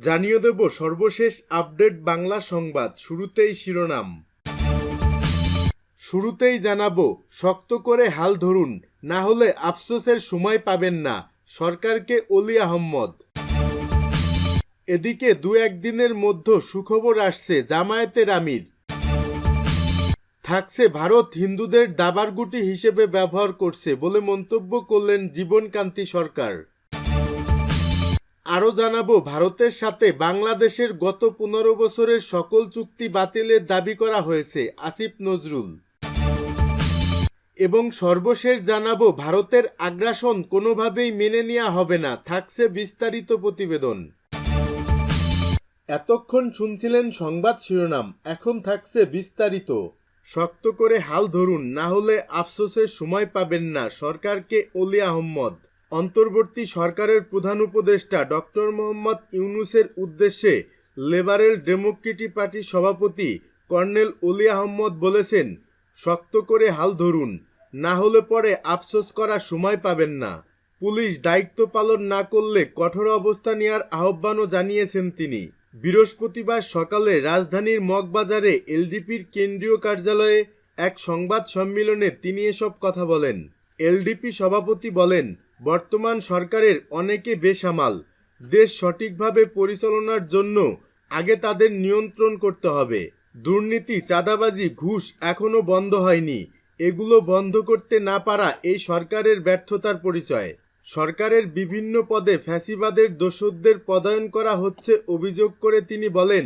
জানিয়ে দেব সর্বশেষ আপডেট বাংলা সংবাদ। শুরুতেই শিরোনাম। শুরুতেই জানাবো, শক্ত করে হাল ধরুন, না হলে আফসোসের সময় পাবেন না, সরকারকে অলি আহমদ। এদিকে দু একদিনের মধ্যে সুখবর আসছে জামায়াতের আমির। থাকছে ভারত হিন্দুদের দাবারগুটি হিসেবে ব্যবহার করছে বলে মন্তব্য করলেন জীবনকান্তি সরকার। আরও জানাবো, ভারতের সাথে বাংলাদেশের গত 15 বছরের সকল চুক্তি বাতিলের দাবি করা হয়েছে আসিফ নজরুল। এবং সর্বশেষ জানাবো, ভারতের আগ্রাসন কোনোভাবেই মেনে নেওয়া হবে না, থাকছে বিস্তারিত প্রতিবেদন। এতক্ষণ শুনছিলেন সংবাদ শিরোনাম, এখন থাকছে বিস্তারিত। শক্ত করে হাল ধরুন, না হলে আফসোসের সময় পাবেন না, সরকারকে অলি আহমদ। অন্তর্বর্তী সরকারের প্রধান উপদেষ্টা ডক্টর মোহাম্মদ ইউনূসের উদ্দেশ্যে লেবারেল ডেমোক্রেটিক পার্টির সভাপতি কর্নেল অলি আহমদ বলেছেন, শক্ত করে হাল ধরুন, না হলে পরে আফসোস করার সময় পাবেন না। পুলিশ দায়িত্ব পালন না করলে কঠোর অবস্থা নেওয়ার আহ্বানও জানিয়েছেন তিনি। বৃহস্পতিবার সকালে রাজধানীর মগবাজারে এলডিপির কেন্দ্রীয় কার্যালয়ে এক সংবাদ সম্মেলনে তিনি এসব কথা বলেন। এলডিপি সভাপতি বলেন, বর্তমান সরকারের অনেকে বেসামাল। দেশ সঠিকভাবে পরিচালনার জন্য আগে তাদের নিয়ন্ত্রণ করতে হবে। দুর্নীতি, চাঁদাবাজি, ঘুষ এখনো বন্ধ হয়নি। এগুলো বন্ধ করতে না পারা এই সরকারের ব্যর্থতার পরিচয়। সরকারের বিভিন্ন পদে ফ্যাসিবাদের দোসরদের পদায়ন করা হচ্ছে অভিযোগ করে তিনি বলেন,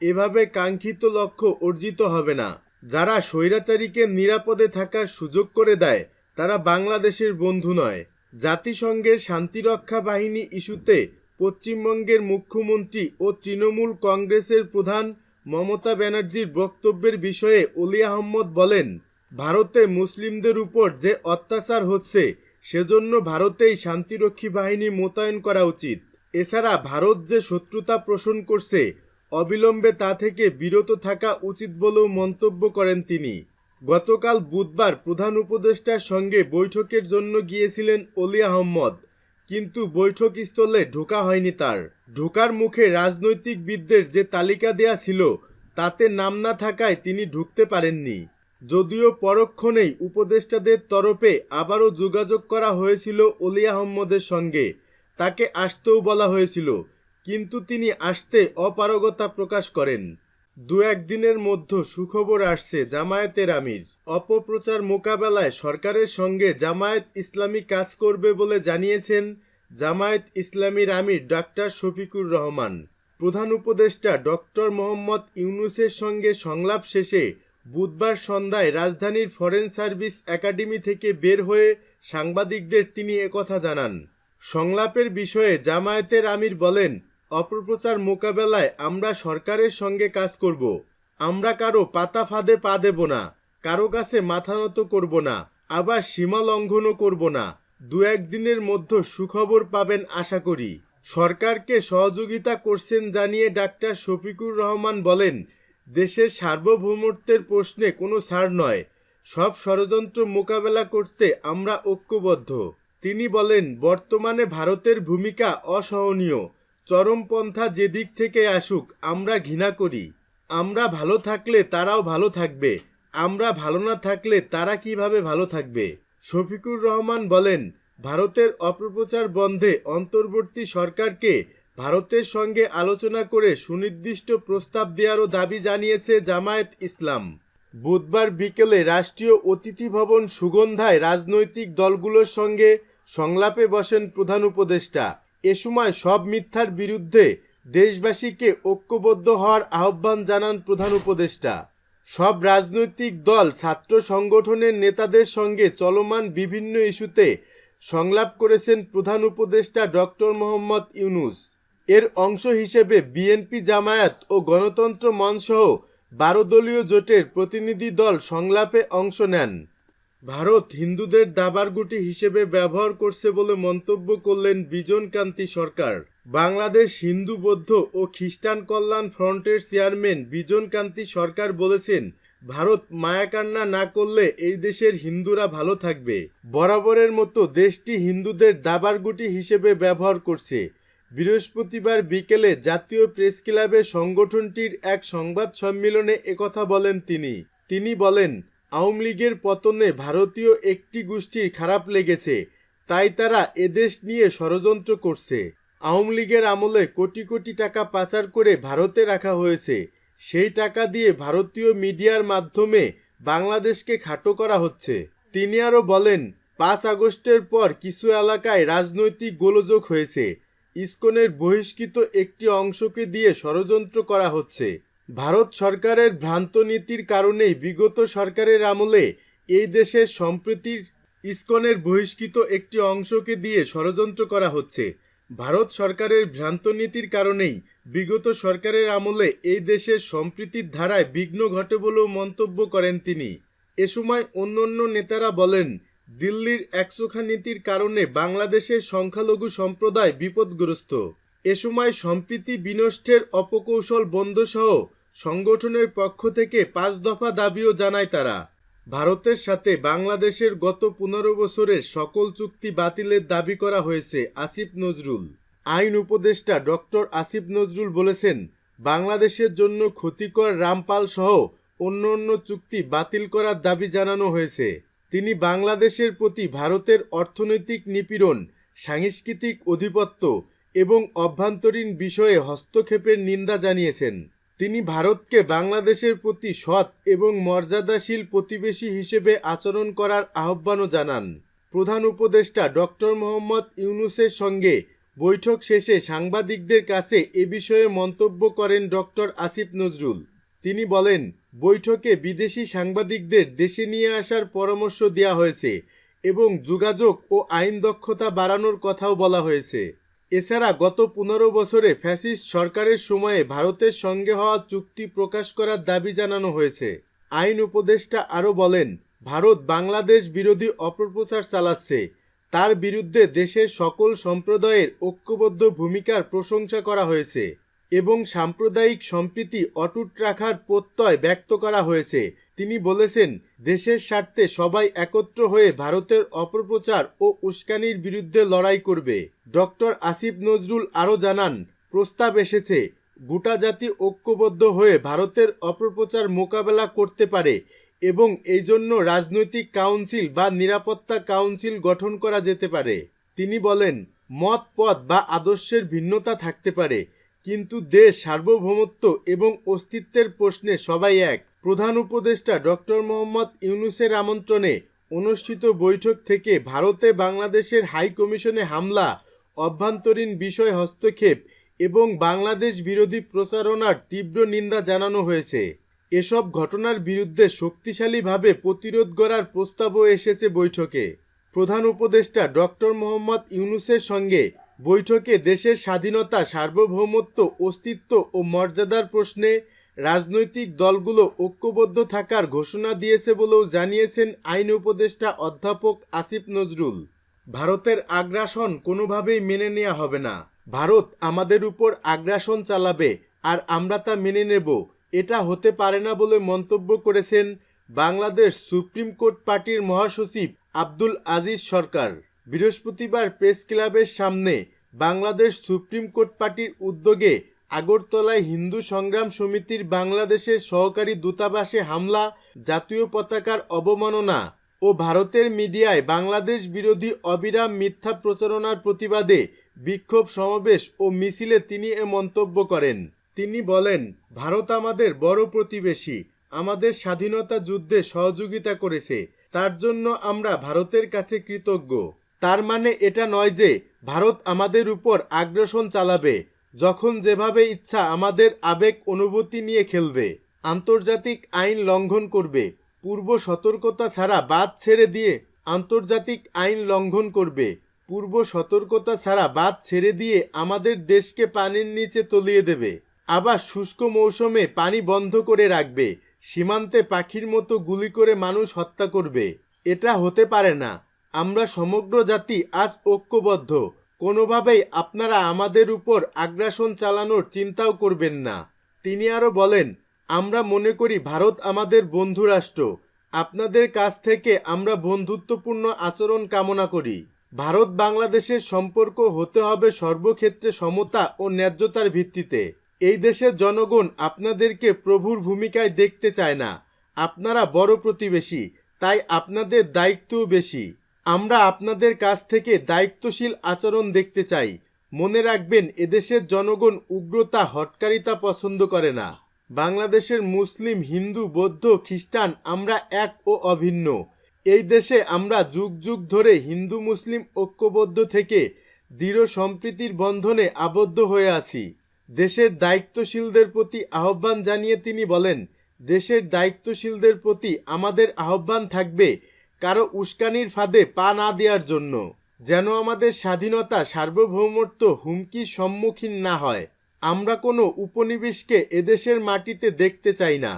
এভাবে কাঙ্ক্ষিত লক্ষ্য অর্জিত হবে না। যারা স্বৈরাচারীকে নিরাপদে থাকার সুযোগ করে দেয় তারা বাংলাদেশের বন্ধু নয়। জাতিসংঘের শান্তিরক্ষা বাহিনী ইস্যুতে পশ্চিমবঙ্গের মুখ্যমন্ত্রী ও তৃণমূল কংগ্রেসের প্রধান মমতা ব্যানার্জির বক্তব্যের বিষয়ে অলি আহমদ বলেন, ভারতে মুসলিমদের উপর যে অত্যাচার হচ্ছে সেজন্য ভারতেই শান্তিরক্ষী বাহিনী মোতায়েন করা উচিত। এছাড়া ভারত যে শত্রুতা পোষণ করছে অবিলম্বে তা থেকে বিরত থাকা উচিত বলেও মন্তব্য করেন তিনি। গতকাল বুধবার প্রধান উপদেষ্টার সঙ্গে বৈঠকের জন্য গিয়েছিলেন অলি আহমদ, কিন্তু বৈঠকস্থলে ঢোকা হয়নি তার। ঢোকার মুখে রাজনৈতিকবিদদের যে তালিকা দেয়া ছিল তাতে নাম না থাকায় তিনি ঢুকতে পারেননি। যদিও পরক্ষণেই উপদেষ্টাদের তরফে আবারও যোগাযোগ করা হয়েছিল অলি আহমদের সঙ্গে, তাকে আসতেও বলা হয়েছিল, কিন্তু তিনি আসতে অপারগতা প্রকাশ করেন। দু একদিনের মধ্যে সুখবর আসছে জামায়াতের আমির। অপপ্রচার মোকাবেলায় সরকারের সঙ্গে জামায়াত ইসলামী কাজ করবে বলে জানিয়েছেন জামায়াত ইসলামীর আমির ডাক্তার শফিকুর রহমান। প্রধান উপদেষ্টা ডক্টর মোহাম্মদ ইউনূসের সঙ্গে সংলাপ শেষে বুধবার সন্ধ্যায় রাজধানীর ফরেন সার্ভিস একাডেমি থেকে বের হয়ে সাংবাদিকদের তিনি একথা জানান। সংলাপের বিষয়ে জামায়াতের আমির বলেন, অপপ্রচার মোকাবেলায় আমরা সরকারের সঙ্গে কাজ করব। আমরা কারো পাতা ফাঁদে পা দেব না, কারো কাছে মাথা নত করব না, আবার সীমা লঙ্ঘনও করব না। দু একদিনের মধ্যে সুখবর পাবেন আশা করি। সরকারকে সহযোগিতা করছেন জানিয়ে ডাক্তার শফিকুর রহমান বলেন, দেশের সার্বভৌমত্বের প্রশ্নে কোনো ছাড় নয়, সব ষড়যন্ত্র মোকাবেলা করতে আমরা ঐক্যবদ্ধ। তিনি বলেন, বর্তমানে ভারতের ভূমিকা অসহনীয়। চরমপন্থা যেদিক থেকে আসুক আমরা ঘৃণা করি। আমরা ভালো থাকলে তারাও ভালো থাকবে, আমরা ভালো না থাকলে তারা কিভাবে ভালো থাকবে। শফিকুর রহমান বলেন, ভারতের অপপ্রচার বন্ধে অন্তর্বর্তী সরকারকে ভারতের সঙ্গে আলোচনা করে সুনির্দিষ্ট প্রস্তাব দেওয়ারও দাবি জানিয়েছে জামায়াত ইসলাম। বুধবার বিকেলে রাষ্ট্রীয় অতিথি ভবন সুগন্ধায় রাজনৈতিক দলগুলোর সঙ্গে সংলাপে বসেন প্রধান উপদেষ্টা। এ সময় সব মিথ্যার বিরুদ্ধে দেশবাসীকে ঐক্যবদ্ধ হওয়ার আহ্বান জানান প্রধান উপদেষ্টা। সব রাজনৈতিক দল, ছাত্র সংগঠনের নেতাদের সঙ্গে চলমান বিভিন্ন ইস্যুতে সংলাপ করেছেন প্রধান উপদেষ্টা ডক্টর মোহাম্মদ ইউনূস। এর অংশ হিসেবে বিএনপি, জামায়াত ও গণতন্ত্র মঞ্চসহ 12 দলীয় জোটের প্রতিনিধি দল সংলাপে অংশ নেন। ভারত হিন্দুদের দাবারগুটি হিসেবে ব্যবহার করছে বলে মন্তব্য করলেন বিজনকান্তি সরকার। বাংলাদেশ হিন্দু, বৌদ্ধ ও খ্রিস্টান কল্যাণ ফ্রন্টের চেয়ারম্যান বিজনকান্তি সরকার বলেছেন, ভারত মায়াকান্না না করলে এই দেশের হিন্দুরা ভালো থাকবে। বরাবরের মতো দেশটি হিন্দুদের দাবারগুটি হিসেবে ব্যবহার করছে। বৃহস্পতিবার বিকেলে জাতীয় প্রেস ক্লাবে সংগঠনটির এক সংবাদ সম্মেলনে একথা বলেন তিনি বলেন, আওয়ামী লীগের পতনে ভারতীয় একটি গোষ্ঠীর খারাপ লেগেছে, তাই তারা এদেশ নিয়ে ষড়যন্ত্র করছে। আওয়ামী লীগের আমলে কোটি কোটি টাকা পাচার করে ভারতে রাখা হয়েছে, সেই টাকা দিয়ে ভারতীয় মিডিয়ার মাধ্যমে বাংলাদেশকে খাটো করা হচ্ছে। তিনি আরও বলেন, 5 আগস্টের পর কিছু এলাকায় রাজনৈতিক গোলযোগ হয়েছে, ইসকনের বহিষ্কৃত একটি অংশকে দিয়ে ষড়যন্ত্র করা হচ্ছে। ভারত সরকারের ভ্রান্ত নীতির কারণেই বিগত সরকারের আমলে এই দেশের সম্প্রীতির ইসকনের বহিষ্কৃত একটি অংশকে দিয়ে ষড়যন্ত্র করা হচ্ছে। ভারত সরকারের ভ্রান্ত নীতির কারণেই বিগত সরকারের আমলে এই দেশের সম্প্রীতির ধারায় বিঘ্ন ঘটে বলেও মন্তব্য করেন তিনি। এ সময় অন্যান্য নেতারা বলেন, দিল্লির একচোখা নীতির কারণে বাংলাদেশের সংখ্যালঘু সম্প্রদায় বিপদগ্রস্ত। এ সময় সম্প্রীতি বিনষ্টের অপকৌশল বন্ধসহ সংগঠনের পক্ষ থেকে 5 দফা দাবিও জানায় তারা। ভারতের সাথে বাংলাদেশের গত 15 বছরের সকল চুক্তি বাতিলের দাবি করা হয়েছে। আসিফ নজরুল, আইন উপদেষ্টা ডক্টর আসিফ নজরুল বলেছেন, বাংলাদেশের জন্য ক্ষতিকর রামপাল সহ অন্য চুক্তি বাতিল করার দাবি জানানো হয়েছে। তিনি বাংলাদেশের প্রতি ভারতের অর্থনৈতিক নিপীড়ন, সাংস্কৃতিক আধিপত্য এবং অভ্যন্তরীণ বিষয়ে হস্তক্ষেপের নিন্দা জানিয়েছেন। তিনি ভারতকে বাংলাদেশের প্রতি সৎ এবং মর্যাদাশীল প্রতিবেশী হিসেবে আচরণ করার আহ্বানও জানান। প্রধান উপদেষ্টা ডক্টর মোহাম্মদ ইউনূসের সঙ্গে বৈঠক শেষে সাংবাদিকদের কাছে এ বিষয়ে মন্তব্য করেন ডক্টর আসিফ নজরুল। তিনি বলেন, বৈঠকে বিদেশি সাংবাদিকদের দেশে নিয়ে আসার পরামর্শ দেওয়া হয়েছে এবং যোগাযোগ ও আইন দক্ষতা বাড়ানোর কথাও বলা হয়েছে। এছাড়া গত 15 বছরে ফ্যাসিস্ট সরকারের সময়ে ভারতের সঙ্গে হওয়া চুক্তি প্রকাশ করার দাবি জানানো হয়েছে। আইন উপদেষ্টা আরও বলেন, ভারত বাংলাদেশ বিরোধী অপপ্রচার চালাচ্ছে, তার বিরুদ্ধে দেশের সকল সম্প্রদায়ের ঐক্যবদ্ধ ভূমিকার প্রশংসা করা হয়েছে এবং সাম্প্রদায়িক সম্প্রীতি অটুট রাখার প্রত্যয় ব্যক্ত করা হয়েছে। তিনি বলেছেন, দেশের স্বার্থে সবাই একত্র হয়ে ভারতের অপপ্রচার ও উস্কানির বিরুদ্ধে লড়াই করবে। ডক্টর আসিফ নজরুল আরও জানান, প্রস্তাব এসেছে গোটা জাতি ঐক্যবদ্ধ হয়ে ভারতের অপপ্রচার মোকাবেলা করতে পারে এবং এই জন্য রাজনৈতিক কাউন্সিল বা নিরাপত্তা কাউন্সিল গঠন করা যেতে পারে। তিনি বলেন, মত পথ বা আদর্শের ভিন্নতা থাকতে পারে, কিন্তু দেশ সার্বভৌমত্ব এবং অস্তিত্বের প্রশ্নে সবাই এক। প্রধান উপদেষ্টা ডক্টর মোহাম্মদ ইউনূসের আমন্ত্রণে অনুষ্ঠিত বৈঠক থেকে ভারতে বাংলাদেশের হাই কমিশনে হামলা, অভ্যন্তরীণ বিষয় হস্তক্ষেপ এবং বাংলাদেশ বিরোধী প্রচারণার তীব্র নিন্দা জানানো হয়েছে। এসব ঘটনার বিরুদ্ধে শক্তিশালীভাবে প্রতিরোধ করার প্রস্তাবও এসেছে বৈঠকে। প্রধান উপদেষ্টা ডক্টর মোহাম্মদ ইউনূসের সঙ্গে বৈঠকে দেশের স্বাধীনতা, সার্বভৌমত্ব, অস্তিত্ব ও মর্যাদার প্রশ্নে রাজনৈতিক দলগুলো ঐক্যবদ্ধ থাকার ঘোষণা দিয়েছে বলেও জানিয়েছেন আইন উপদেষ্টা অধ্যাপক আসিফ নজরুল। ভারতের আগ্রাসন কোনোভাবেই মেনে নেওয়া হবে না। ভারত আমাদের উপর আগ্রাসন চালাবে আর আমরা তা মেনে নেব, এটা হতে পারে না বলে মন্তব্য করেছেন বাংলাদেশ সুপ্রিম কোর্ট পার্টির মহাসচিব আব্দুল আজিজ সরকার। বৃহস্পতিবার প্রেস ক্লাবের সামনে বাংলাদেশ সুপ্রিম কোর্ট পার্টির উদ্যোগে আগরতলায় হিন্দু সংগ্রাম সমিতির বাংলাদেশের সহকারী দূতাবাসে হামলা, জাতীয় পতাকার অবমাননা ও ভারতের মিডিয়ায় বাংলাদেশ বিরোধী অবিরাম মিথ্যা প্রচারণার প্রতিবাদে বিক্ষোভ সমাবেশ ও মিছিলে তিনি এ মন্তব্য করেন। তিনি বলেন, ভারত আমাদের বড় প্রতিবেশী, আমাদের স্বাধীনতা যুদ্ধে সহযোগিতা করেছে, তার জন্য আমরা ভারতের কাছে কৃতজ্ঞ। তার মানে এটা নয় যে ভারত আমাদের উপর আগ্রাসন চালাবে, যখন যেভাবে ইচ্ছা আমাদের আবেগ অনুভূতি নিয়ে খেলবে, আন্তর্জাতিক আইন লঙ্ঘন করবে, পূর্ব সতর্কতা ছাড়া বাদ ছেড়ে দিয়ে আন্তর্জাতিক আইন লঙ্ঘন করবে, পূর্ব সতর্কতা ছাড়া বাদ ছেড়ে দিয়ে আমাদের দেশকে পানির নিচে তলিয়ে দেবে, আবার শুষ্ক মৌসুমে পানি বন্ধ করে রাখবে, সীমান্তে পাখির মতো গুলি করে মানুষ হত্যা করবে। এটা হতে পারে না। আমরা সমগ্র জাতি আজ ঐক্যবদ্ধ। কোনোভাবেই আপনারা আমাদের উপর আগ্রাসন চালানোর চিন্তাও করবেন না। তিনি আরও বলেন, আমরা মনে করি ভারত আমাদের বন্ধু রাষ্ট্র। আপনাদের কাছ থেকে আমরা বন্ধুত্বপূর্ণ আচরণ কামনা করি। ভারত বাংলাদেশের সম্পর্ক হতে হবে সর্বক্ষেত্রে সমতা ও ন্যায্যতার ভিত্তিতে। এই দেশের জনগণ আপনাদেরকে প্রভুর ভূমিকায় দেখতে চায় না। আপনারা বড় প্রতিবেশী, তাই আপনাদের দায়িত্বও বেশি। আমরা আপনাদের কাছ থেকে দায়িত্বশীল আচরণ দেখতে চাই। মনে রাখবেন, এদেশের জনগণ উগ্রতা, হঠকারিতা পছন্দ করে না। বাংলাদেশের মুসলিম, হিন্দু, বৌদ্ধ, খ্রিস্টান আমরা এক ও অভিন্ন। এই দেশে আমরা যুগ যুগ ধরে হিন্দু মুসলিম ঐক্যবদ্ধ থেকে দৃঢ় সম্প্রীতির বন্ধনে আবদ্ধ হয়ে আছি। দেশের দায়িত্বশীলদের প্রতি আহ্বান জানিয়ে তিনি বলেন, দেশের দায়িত্বশীলদের প্রতি আমাদের আহ্বান থাকবে কারো উস্কানির ফাঁদে পা না দেওয়ার জন্য, যেন আমাদের স্বাধীনতা, সার্বভৌমত্ব হুমকির সম্মুখীন না হয়। আমরা কোনো উপনিবেশকে এদেশের মাটিতে দেখতে চাই না।